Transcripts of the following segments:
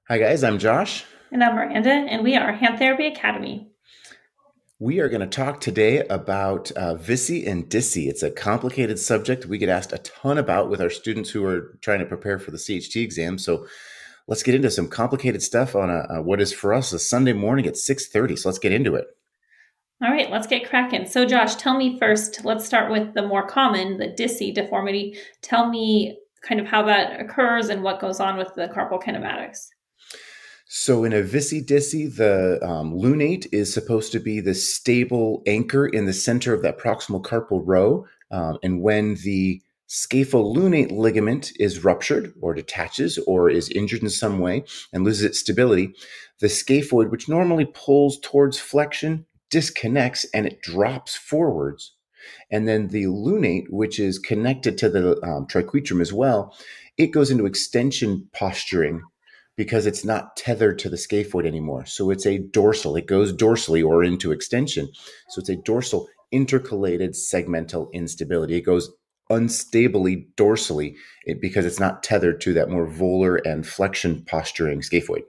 Hi guys, I'm Josh. And I'm Miranda, and we are Hand Therapy Academy. We are going to talk today about VISI and DISI. It's a complicated subject we get asked a ton about with our students who are trying to prepare for the CHT exam. So let's get into some complicated stuff on what is for us a Sunday morning at 6:30. So let's get into it. All right, let's get cracking. So Josh, tell me first, let's start with the more common, the DISI deformity. Tell me kind of how that occurs and what goes on with the carpal kinematics. So in a VISI-DISI, the lunate is supposed to be the stable anchor in the center of that proximal carpal row. And when the scapholunate ligament is ruptured or detaches or is injured in some way and loses its stability, the scaphoid, which normally pulls towards flexion, disconnects and it drops forwards. And then the lunate, which is connected to the triquetrum as well, it goes into extension posturing because it's not tethered to the scaphoid anymore. So it's a dorsal. It goes dorsally or into extension. So it's a dorsal intercalated segmental instability. It goes unstably dorsally because it's not tethered to that more volar and flexion posturing scaphoid.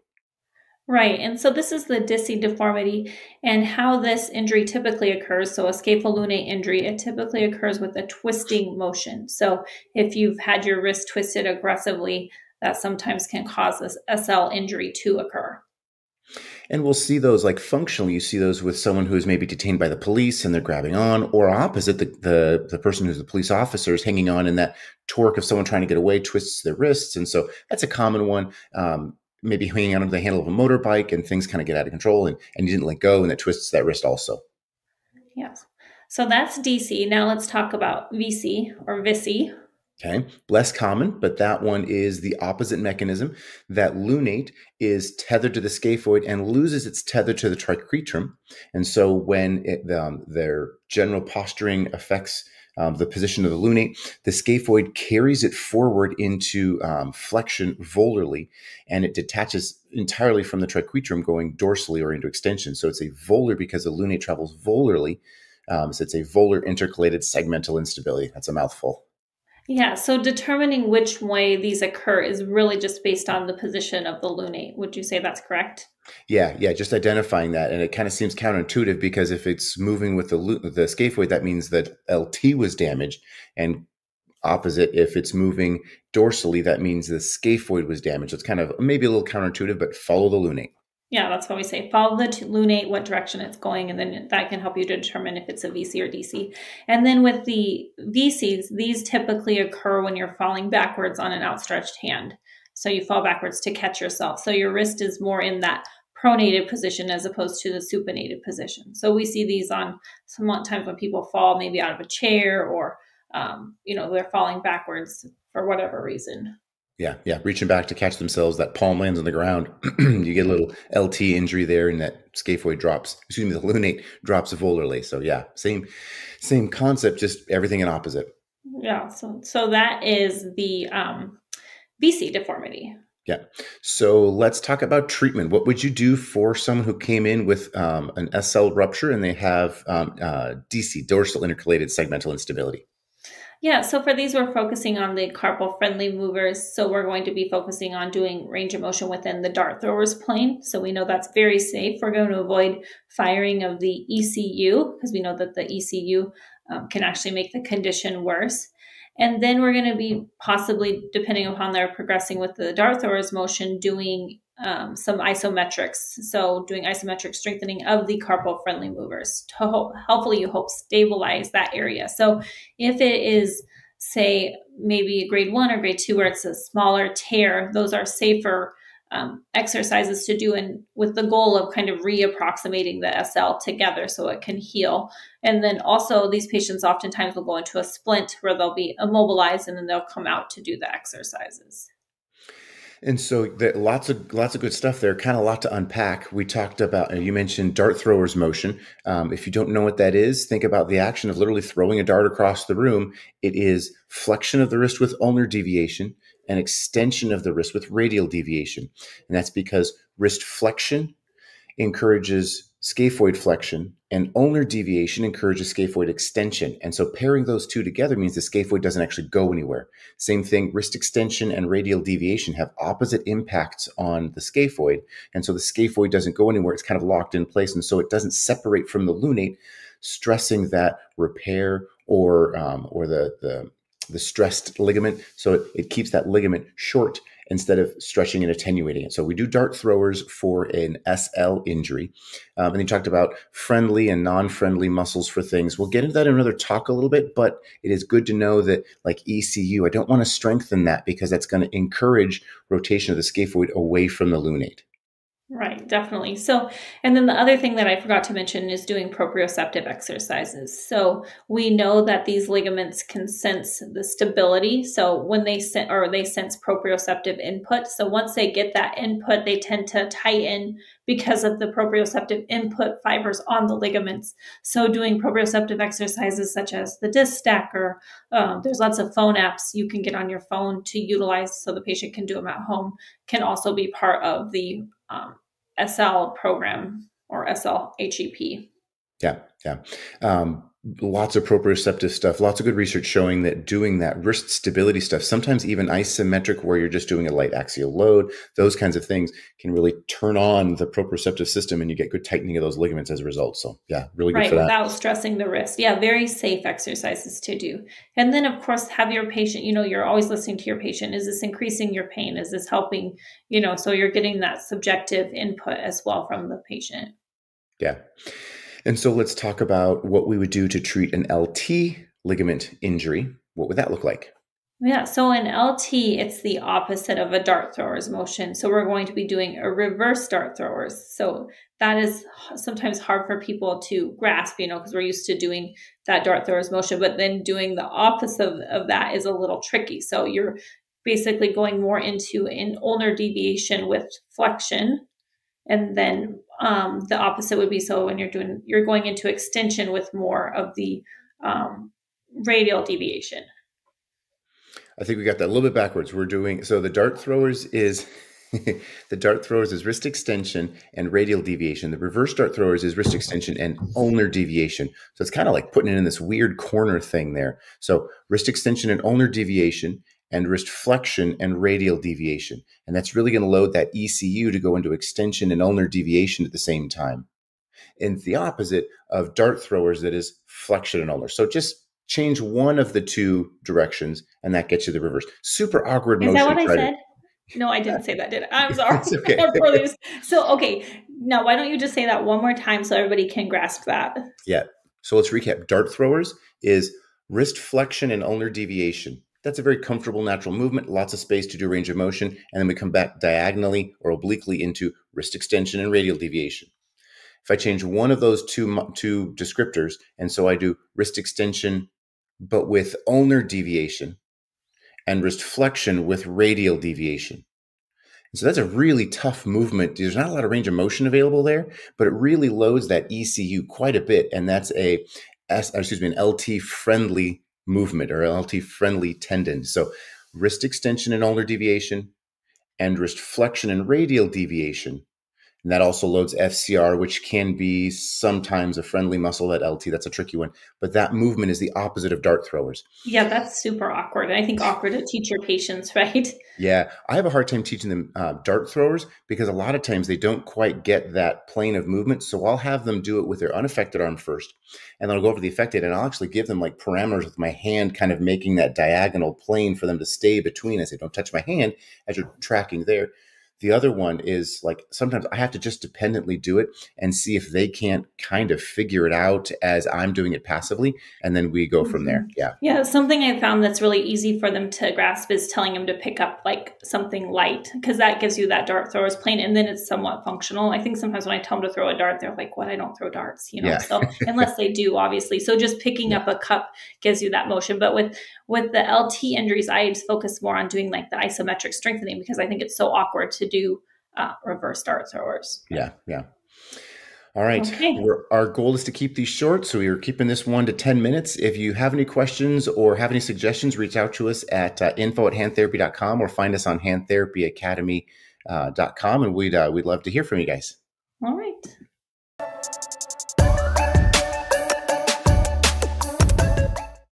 Right, and so this is the DISI deformity and how this injury typically occurs. So a scapholunate injury, it typically occurs with a twisting motion. So if you've had your wrist twisted aggressively, that sometimes can cause a SL injury to occur. And we'll see those like functionally. You see those with someone who is maybe detained by the police and they're grabbing on, or opposite, the person who's the police officer is hanging on, and that torque of someone trying to get away twists their wrists. And so that's a common one. Maybe hanging onto the handle of a motorbike and things kind of get out of control and you didn't let go and that twists that wrist also. Yes. So that's DC. Now let's talk about VC or VISI. Okay, less common, but that one is the opposite mechanism. That lunate is tethered to the scaphoid and loses its tether to the triquetrum. And so when their general posturing affects the position of the lunate, the scaphoid carries it forward into flexion volarly, and it detaches entirely from the triquetrum going dorsally or into extension. So it's a volar because the lunate travels volarly. So it's a volar intercalated segmental instability. That's a mouthful. Yeah, so determining which way these occur is really just based on the position of the lunate. Would you say that's correct? Yeah, just identifying that. And it kind of seems counterintuitive because if it's moving with the scaphoid, that means that LT was damaged. And opposite, if it's moving dorsally, that means the scaphoid was damaged. It's kind of maybe a little counterintuitive, but follow the lunate. Yeah, that's what we say. Follow the lunate, what direction it's going, and then that can help you to determine if it's a VC or DC. And then with the VCs, these typically occur when you're falling backwards on an outstretched hand. So you fall backwards to catch yourself. So your wrist is more in that pronated position as opposed to the supinated position. So we see these on sometimes when people fall maybe out of a chair or, they're falling backwards for whatever reason. Yeah. Reaching back to catch themselves, that palm lands on the ground. You get a little LT injury there, and that scaphoid drops. The lunate drops volarly. So yeah, same concept, just everything in opposite. Yeah. So that is the VC deformity. Yeah. So let's talk about treatment. What would you do for someone who came in with an SL rupture and they have DC, dorsal intercalated segmental instability? Yeah, so for these, we're focusing on the carpal friendly movers. So we're going to be focusing on doing range of motion within the dart thrower's plane. So we know that's very safe. We're going to avoid firing of the ECU because we know that the ECU can actually make the condition worse. And then we're going to be possibly, depending upon their progressing with the dart thrower's motion, doing some isometrics. So doing isometric strengthening of the carpal friendly movers to hopefully you hope stabilize that area. So if it is, say, maybe a grade 1 or grade 2 where it's a smaller tear, those are safer exercises to do, and with the goal of kind of reapproximating the SL together so it can heal. And then also these patients oftentimes will go into a splint where they'll be immobilized and then they'll come out to do the exercises. And so lots of good stuff there, kind of a lot to unpack. We talked about, you mentioned dart thrower's motion. If you don't know what that is, think about the action of literally throwing a dart across the room. It is flexion of the wrist with ulnar deviation and extension of the wrist with radial deviation. And that's because wrist flexion encourages scaphoid flexion, and ulnar deviation encourages scaphoid extension. And so pairing those two together means the scaphoid doesn't actually go anywhere. Same thing, wrist extension and radial deviation have opposite impacts on the scaphoid. And so the scaphoid doesn't go anywhere. It's kind of locked in place. And so it doesn't separate from the lunate, stressing that repair or the stressed ligament. So it keeps that ligament short instead of stretching and attenuating it. So we do dart throwers for an SL injury. And you talked about friendly and non-friendly muscles for things. We'll get into that in another talk a little bit, but it is good to know that like ECU, I don't want to strengthen that because that's going to encourage rotation of the scaphoid away from the lunate. Right, definitely. So, and then the other thing that I forgot to mention is doing proprioceptive exercises. So we know that these ligaments can sense the stability. So when they sense proprioceptive input. So once they get that input, they tend to tighten because of the proprioceptive input fibers on the ligaments. So doing proprioceptive exercises such as the disc stacker, there's lots of phone apps you can get on your phone to utilize so the patient can do them at home, can also be part of the SL program or SLHEP. Yeah. Lots of proprioceptive stuff, lots of good research showing that doing that wrist stability stuff, sometimes even isometric where you're just doing a light axial load, those kinds of things can really turn on the proprioceptive system and you get good tightening of those ligaments as a result. So yeah, really good for that. Without stressing the wrist. Yeah, very safe exercises to do. And then of course, have your patient, you're always listening to your patient. Is this increasing your pain? Is this helping, so you're getting that subjective input as well from the patient. Yeah. And so let's talk about what we would do to treat an LT ligament injury. What would that look like? Yeah, so in LT, it's the opposite of a dart thrower's motion. So we're going to be doing a reverse dart throwers. So that is sometimes hard for people to grasp, because we're used to doing that dart thrower's motion, but then doing the opposite of that is a little tricky. So you're basically going more into an ulnar deviation with flexion. And then the opposite would be, so when you're going into extension with more of the radial deviation. I think we got that a little bit backwards. So the dart throwers is wrist extension and radial deviation. The reverse dart throwers is wrist extension and ulnar deviation. So it's kind of like putting it in this weird corner thing there. So wrist extension and ulnar deviation, and wrist flexion and radial deviation. And that's really going to load that ECU to go into extension and ulnar deviation at the same time. And the opposite of dart throwers, that is flexion and ulnar. So just change one of the two directions and that gets you the reverse. Super awkward motion. Is that what I said? No, I didn't say that, did I? I'm sorry. It's okay. So, okay. Now, why don't you just say that one more time so everybody can grasp that? Yeah. So let's recap. Dart throwers is wrist flexion and ulnar deviation. That's a very comfortable natural movement, lots of space to do range of motion, and then we come back diagonally or obliquely into wrist extension and radial deviation. If I change one of those two descriptors, and so I do wrist extension, but with ulnar deviation, and wrist flexion with radial deviation. And so that's a really tough movement. There's not a lot of range of motion available there, but it really loads that ECU quite a bit, and that's an LT-friendly movement or LT-friendly tendon. So wrist extension and ulnar deviation and wrist flexion and radial deviation. And that also loads FCR, which can be sometimes a friendly muscle at LT. That's a tricky one. But that movement is the opposite of dart throwers. Yeah, that's super awkward. I think awkward to teach your patients, right? Yeah, I have a hard time teaching them dart throwers because a lot of times they don't quite get that plane of movement. So I'll have them do it with their unaffected arm first. And then I'll go over to the affected and I'll actually give them like parameters with my hand, kind of making that diagonal plane for them to stay between. I say, don't touch my hand as you're tracking there. The other one is like sometimes I have to just dependently do it and see if they can't kind of figure it out as I'm doing it passively. And then we go from there. Yeah. Yeah. Something I found that's really easy for them to grasp is telling them to pick up like something light, because that gives you that dart thrower's plane and then it's somewhat functional. I think sometimes when I tell them to throw a dart, they're like, what? I don't throw darts, Yeah. So unless they do, obviously. So just picking up a cup gives you that motion. But with the LT injuries, I focus more on doing like the isometric strengthening because I think it's so awkward to do reverse dart throwers. Yeah. All right. Okay. Our goal is to keep these short, so we are keeping this 1 to 10 minutes. If you have any questions or have any suggestions, reach out to us at info@handtherapy.com or find us on handtherapyacademy.com, and we'd love to hear from you guys. All right.